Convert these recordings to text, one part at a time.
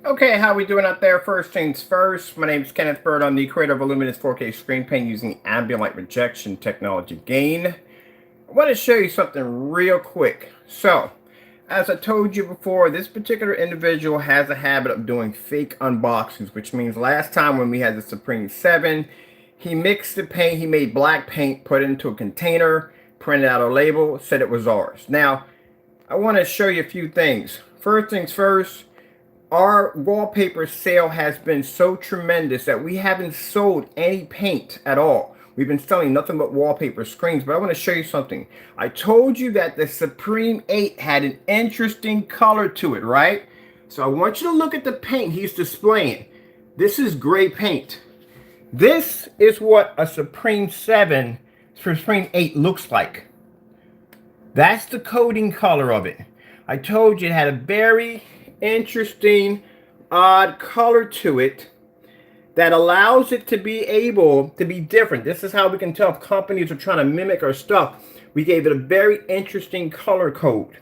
Okay, how we doing out there? First things first, my name is Kenneth Bird. I'm the creator of Illuminous 4K screen paint using ambient light rejection technology gain. I want to show you something real quick. So, as I told you before, this particular individual has a habit of doing fake unboxings, which means last time when we had the Supreme 7, he mixed the paint, he made black paint, put it into a container, printed out a label, said it was ours. Now, I want to show you a few things. First things first, our wallpaper sale has been so tremendous that we haven't sold any paint at all. We've been selling nothing but wallpaper screens, but I want to show you something. I told you that the Supreme 8 had an interesting color to it, right? So I want you to look at the paint he's displaying. This is gray paint. This is what a Supreme 8 looks like. That's the coating color of it. I told you it had a very interesting, odd color to it that allows it to be able to be different. This is how we can tell if companies are trying to mimic our stuff. We gave it a very interesting color code.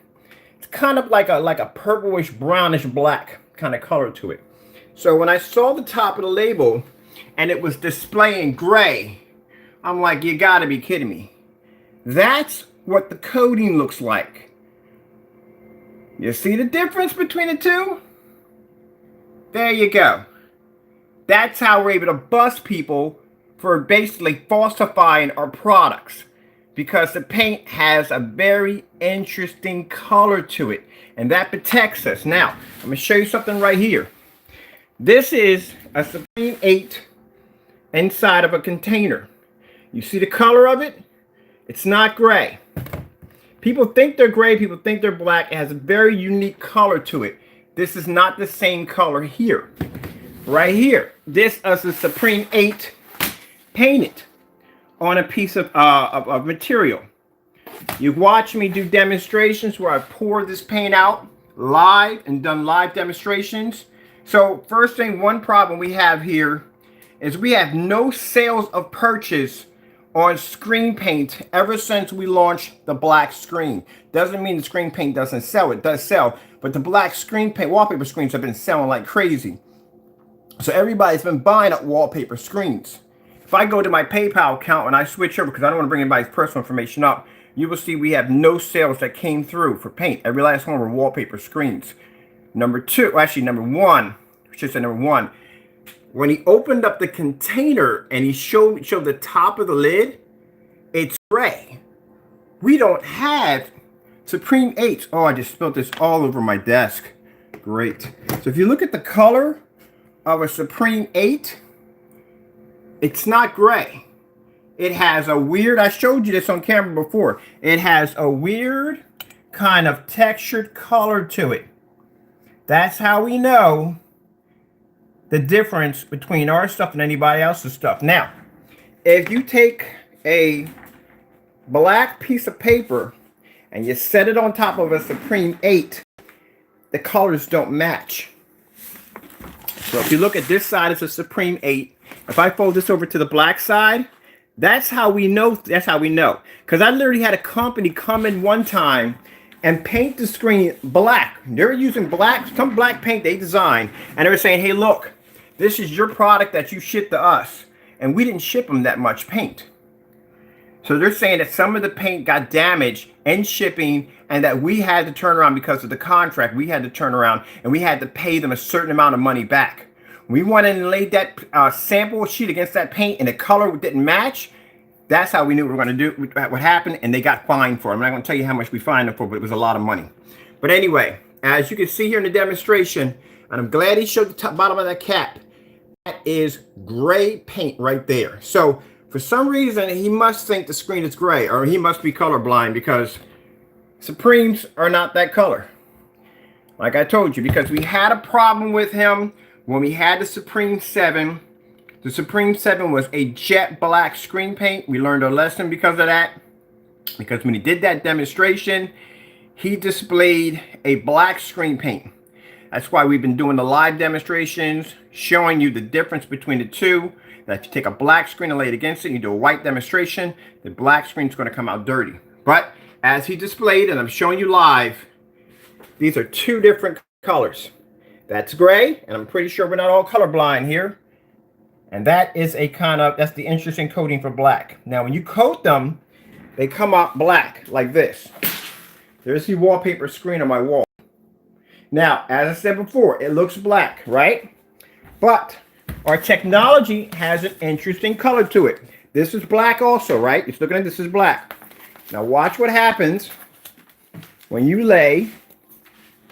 It's kind of like a purplish, brownish black kind of color to it. So when I saw the top of the label and it was displaying gray, I'm like, you gotta be kidding me. That's what the coating looks like. You see the difference between the two? There you go. That's how we're able to bust people for basically falsifying our products, because the paint has a very interesting color to it, and that protects us. Now, I'm going to show you something right here. This is a Supreme 8 inside of a container. You see the color of it? It's not gray. People think they're gray, people think they're black. It has a very unique color to it. This is not the same color here. Right here. This is the Supreme 8 painted on a piece of material. You've watched me do demonstrations where I pour this paint out live and done live demonstrations. So first thing, one problem we have here is we have no sales of purchase on screen paint ever since we launched the black screen. Doesn't mean the screen paint doesn't sell. It does sell, but the black screen paint wallpaper screens have been selling like crazy. So everybody's been buying up wallpaper screens. If I go to my PayPal account and I switch over, because I don't want to bring anybody's personal information up, you will see we have no sales that came through for paint. Every last one were wallpaper screens. Number one, when he opened up the container and he showed the top of the lid, it's gray. We don't have Supreme 8s. Oh, I just spilled this all over my desk. Great. So if you look at the color of a Supreme 8, it's not gray. It has a weird, I showed you this on camera before. It has a weird kind of textured color to it. That's how we know the difference between our stuff and anybody else's stuff. Now, if you take a black piece of paper and you set it on top of a Supreme 8, the colors don't match. So if you look at this side, it's a Supreme 8. If I fold this over to the black side, that's how we know. That's how we know. Because I literally had a company come in one time and paint the screen black. They were using some black paint they designed, and they were saying, hey, look, this is your product that you shipped to us, and we didn't ship them that much paint. So they're saying that some of the paint got damaged in shipping, and that we had to turn around because of the contract. We had to turn around, and we had to pay them a certain amount of money back. We went in and laid that sample sheet against that paint, and the color didn't match. That's how we knew we were going to do what happened, and they got fined for it. I'm not going to tell you how much we fined them for, but it was a lot of money. But anyway, as you can see here in the demonstration, and I'm glad he showed the top, bottom of that cap, that is gray paint right there. So for some reason, he must think the screen is gray, or he must be colorblind, because Supremes are not that color. Like I told you, because we had a problem with him when we had the Supreme 7. The Supreme 7 was a jet black screen paint. We learned a lesson because of that. Because when he did that demonstration, he displayed a black screen paint. That's why we've been doing the live demonstrations, showing you the difference between the two. That if you take a black screen and lay it against it, and you do a white demonstration, the black screen is going to come out dirty. But as he displayed, and I'm showing you live, these are two different colors. That's gray, and I'm pretty sure we're not all colorblind here. And that is that's the interesting coating for black. Now, when you coat them, they come out black like this. There's the wallpaper screen on my wall. Now, as I said before, it looks black, right? But our technology has an interesting color to it. This is black also, right? It's looking at this is black. Now watch what happens when you lay.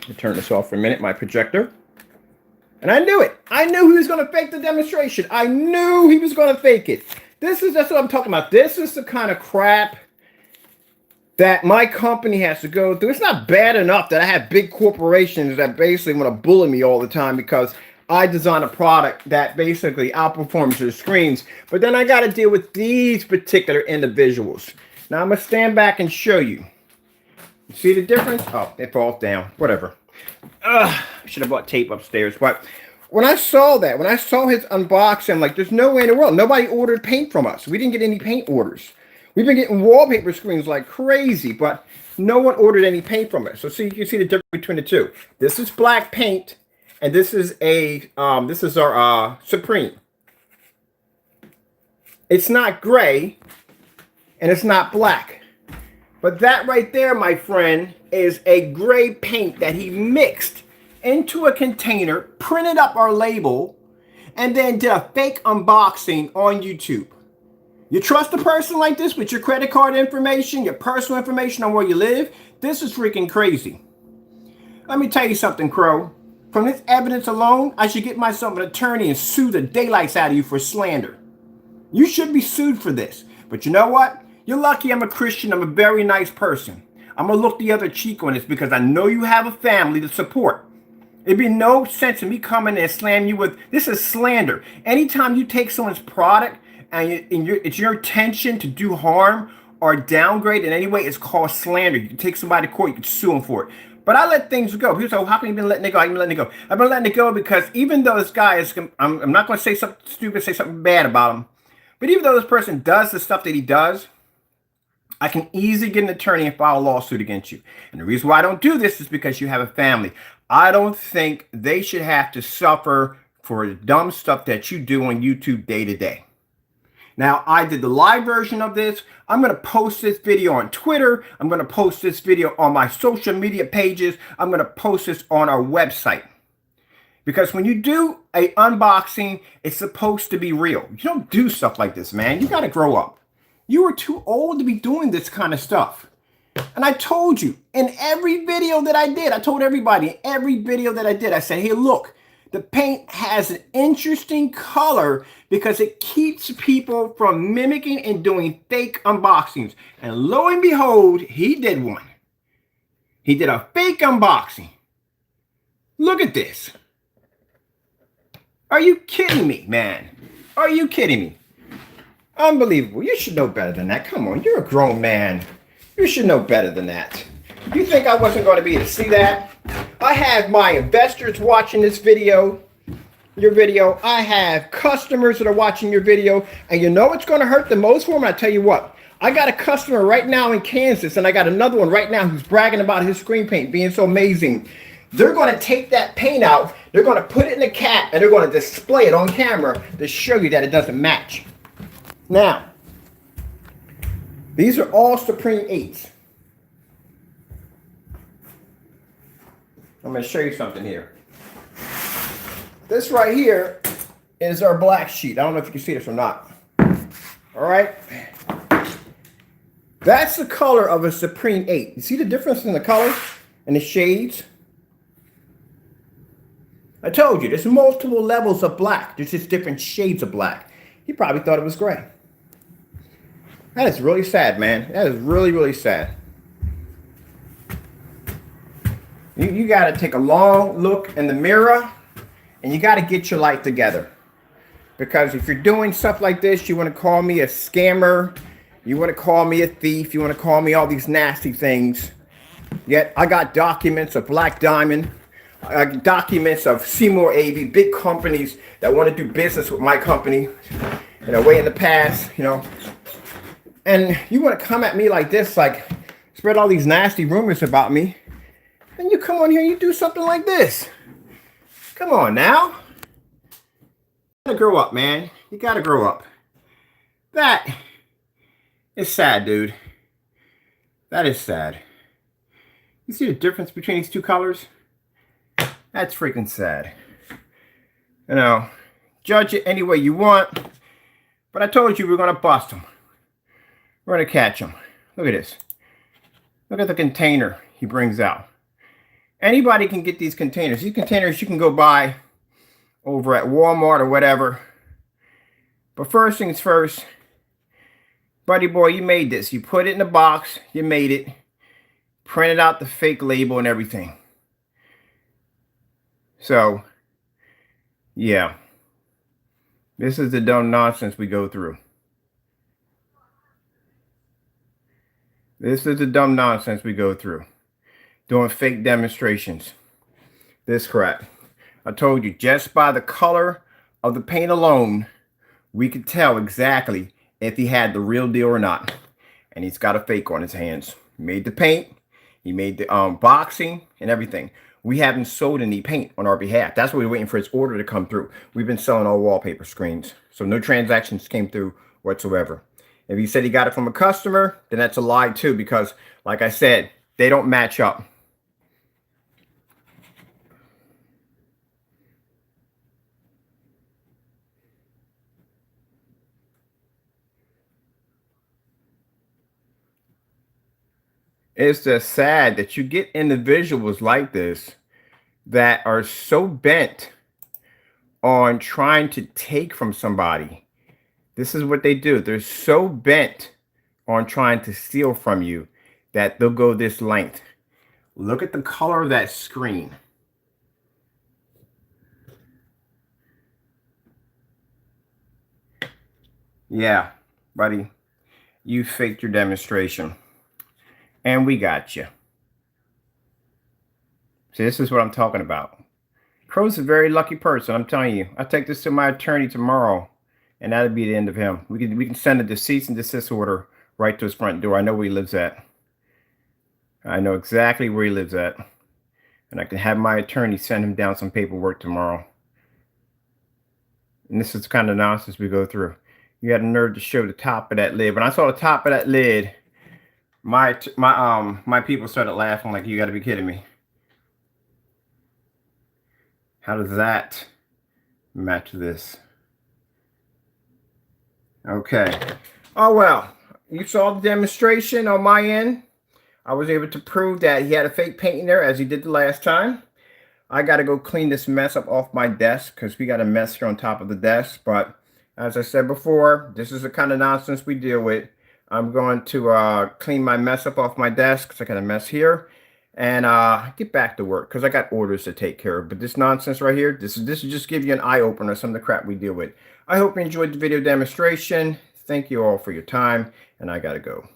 I'll turn this off for a minute, my projector. And I knew it. I knew he was going to fake the demonstration. I knew he was going to fake it. That's what I'm talking about. This is the kind of crap that my company has to go through. It's not bad enough that I have big corporations that basically want to bully me all the time because I design a product that basically outperforms their screens. But then I got to deal with these particular individuals. Now I'm going to stand back and show you. You see the difference? Oh, it falls down. Whatever. I should have bought tape upstairs. But when I saw that, when I saw his unboxing, I'm like, there's no way in the world. Nobody ordered paint from us. We didn't get any paint orders. We've been getting wallpaper screens like crazy, but no one ordered any paint from us. So see, you can see the difference between the two. This is black paint, and this is our Supreme. It's not gray, and it's not black. But that right there, my friend, is a gray paint that he mixed into a container, printed up our label, and then did a fake unboxing on YouTube. You trust a person like this with your credit card information, your personal information on where you live? This is freaking crazy. Let me tell you something, Crow. From this evidence alone, I should get myself an attorney and sue the daylights out of you for slander. You should be sued for this. But you know what? You're lucky I'm a Christian. I'm a very nice person. I'm going to look the other cheek on this because I know you have a family to support. It'd be no sense in me coming and slamming you with, this is slander. Anytime you take someone's product and it's your intention to do harm or downgrade in any way, it's called slander. You can take somebody to court, you can sue them for it. But I let things go. People say, oh, how can you been letting it go? I've been letting it go. I've been letting it go because even though this guy is, I'm not going to say something stupid, say something bad about him. But even though this person does the stuff that he does, I can easily get an attorney and file a lawsuit against you. And the reason why I don't do this is because you have a family. I don't think they should have to suffer for the dumb stuff that you do on YouTube day to day. Now, I did the live version of this. I'm going to post this video on Twitter. I'm going to post this video on my social media pages. I'm going to post this on our website. Because when you do an unboxing, it's supposed to be real. You don't do stuff like this, man. You got to grow up. You are too old to be doing this kind of stuff. And I told you, in every video that I did, I told everybody, in every video that I did, I said, hey, look, the paint has an interesting color because it keeps people from mimicking and doing fake unboxings. And lo and behold, he did one. He did a fake unboxing. Look at this. Are you kidding me, man? Are you kidding me? Unbelievable. You should know better than that. Come on, you're a grown man. You should know better than that. You think I wasn't going to be able to see that? I have my investors watching this video, your video. I have customers that are watching your video. And you know what's going to hurt the most for them? I tell you what. I got a customer right now in Kansas, and I got another one right now who's bragging about his screen paint being so amazing. They're going to take that paint out, they're going to put it in a cap, and they're going to display it on camera to show you that it doesn't match. Now, these are all Supreme 8s. I'm going to show you something here. This right here is our black sheet. I don't know if you can see this or not. All right. That's the color of a Supreme 8. You see the difference in the color and the shades? I told you, there's multiple levels of black. There's just different shades of black. He probably thought it was gray. That is really sad, man. That is really, really sad. You got to take a long look in the mirror, and you got to get your life together. Because if you're doing stuff like this, you want to call me a scammer, you want to call me a thief, you want to call me all these nasty things. Yet I got documents of Black Diamond, documents of Seymour AV, big companies that want to do business with my company, you know, way in the past, you know. And you want to come at me like this, like spread all these nasty rumors about me, and you come on here and you do something like this. Come on now. You gotta grow up, man. You gotta grow up. That is sad, dude. That is sad. You see the difference between these two colors? That's freaking sad. You know, judge it any way you want, but I told you we're gonna bust them. We're gonna catch them. Look at this. Look at the container he brings out. Anybody can get these containers. These containers you can go buy over at Walmart or whatever. But first things first, buddy boy, you made this. You put it in a box. You made it. Printed out the fake label and everything. So, yeah. This is the dumb nonsense we go through. This is the dumb nonsense we go through. Doing fake demonstrations. This crap. I told you, just by the color of the paint alone, we could tell exactly if he had the real deal or not. And he's got a fake on his hands. He made the paint. He made the boxing and everything. We haven't sold any paint on our behalf. That's why we're waiting for his order to come through. We've been selling all wallpaper screens. So no transactions came through whatsoever. If he said he got it from a customer, then that's a lie too, because like I said, they don't match up. It's just sad that you get individuals like this that are so bent on trying to take from somebody. This is what they do. They're so bent on trying to steal from you that they'll go this length. Look at the color of that screen. Yeah, buddy, you faked your demonstration. And we got you. See, this is what I'm talking about. Crow's a very lucky person, I'm telling you. I'll take this to my attorney tomorrow, and that'll be the end of him. We can send a cease and desist order right to his front door. I know where he lives at. I know exactly where he lives at. And I can have my attorney send him down some paperwork tomorrow. And this is the kind of nonsense we go through. You had a nerve to show the top of that lid. When I saw the top of that lid, my people started laughing like, you got to be kidding me. How does that match this? Okay. Oh, well, you saw the demonstration on my end. I was able to prove that he had a fake paint in there as he did the last time. I got to go clean this mess up off my desk because we got a mess here on top of the desk. But as I said before, this is the kind of nonsense we deal with. I'm going to clean my mess up off my desk because I got a mess here, and get back to work because I got orders to take care of. But this nonsense right here, this is just give you an eye opener of some of the crap we deal with. I hope you enjoyed the video demonstration. Thank you all for your time, and I gotta go.